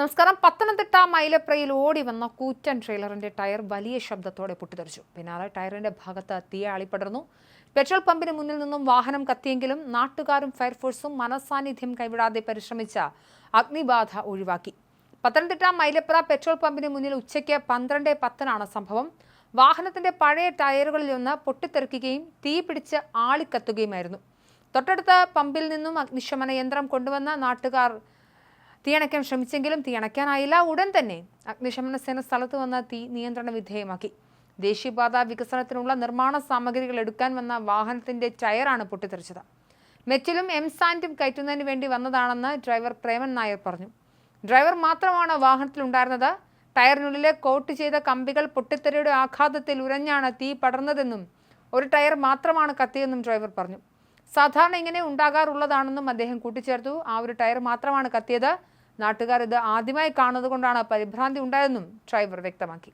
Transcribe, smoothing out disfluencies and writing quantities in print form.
നമസ്കാരം. പത്തനംതിട്ട മൈലപ്രയിൽ ഓടി വന്ന കൂറ്റൻ ട്രെയിലറിന്റെ ടയർ വലിയ ശബ്ദത്തോടെ പൊട്ടിത്തെറിച്ചു. പിന്നാലെ ടയറിന്റെ ഭാഗത്ത് തീ ആളിപ്പടർന്നു. പെട്രോൾ പമ്പിന് മുന്നിൽ നിന്നും വാഹനം കത്തിയെങ്കിലും നാട്ടുകാരും ഫയർഫോഴ്സും മനസാന്നിധ്യം കൈവിടാതെ പരിശ്രമിച്ച അഗ്നിബാധ ഒഴിവാക്കി. പത്തനംതിട്ട മൈലപ്ര പെട്രോൾ പമ്പിന് മുന്നിൽ ഉച്ചയ്ക്ക് 12:10 സംഭവം. വാഹനത്തിന്റെ പഴയ ടയറുകളിലൊന്ന് പൊട്ടിത്തെറിക്കുകയും തീ പിടിച്ച് ആളിക്കത്തുകയുമായിരുന്നു. തൊട്ടടുത്ത പമ്പിൽ നിന്നും അഗ്നിശമന യന്ത്രം കൊണ്ടുവന്ന നാട്ടുകാർ തീയണയ്ക്കാൻ ശ്രമിച്ചെങ്കിലും തീയണയ്ക്കാനായില്ല. ഉടൻ തന്നെ അഗ്നിശമന സേന സ്ഥലത്ത് വന്ന തീ നിയന്ത്രണ വിധേയമാക്കി. ദേശീയപാത വികസനത്തിനുള്ള നിർമ്മാണ സാമഗ്രികൾ എടുക്കാൻ വന്ന വാഹനത്തിന്റെ ടയറാണ് പൊട്ടിത്തെറിച്ചത്. മെറ്റിലും എംസാൻഡും കയറ്റുന്നതിന് വേണ്ടി വന്നതാണെന്ന് ഡ്രൈവർ പ്രേമൻ നായർ പറഞ്ഞു. ഡ്രൈവർ മാത്രമാണ് വാഹനത്തിലുണ്ടായിരുന്നത്. ടയറിനുള്ളിലെ കോട്ട് ചെയ്ത കമ്പികൾ പൊട്ടിത്തെറിയുടെ ആഘാതത്തിൽ ഉരഞ്ഞാണ് തീ പടർന്നതെന്നും ഒരു ടയർ മാത്രമാണ് കത്തിയെന്നും ഡ്രൈവർ പറഞ്ഞു. സാധാരണ ഇങ്ങനെ ഉണ്ടാകാറുള്ളതാണെന്നും അദ്ദേഹം കൂട്ടിച്ചേർത്തു. ആ ഒരു ടയർ മാത്രമാണ് കത്തിയത്. നാട്ടുകാർ ഇത് ആദ്യമായി കാണുന്നത് കൊണ്ടാണ് പരിഭ്രാന്തി ഉണ്ടായതെന്നും ഡ്രൈവർ വ്യക്തമാക്കി.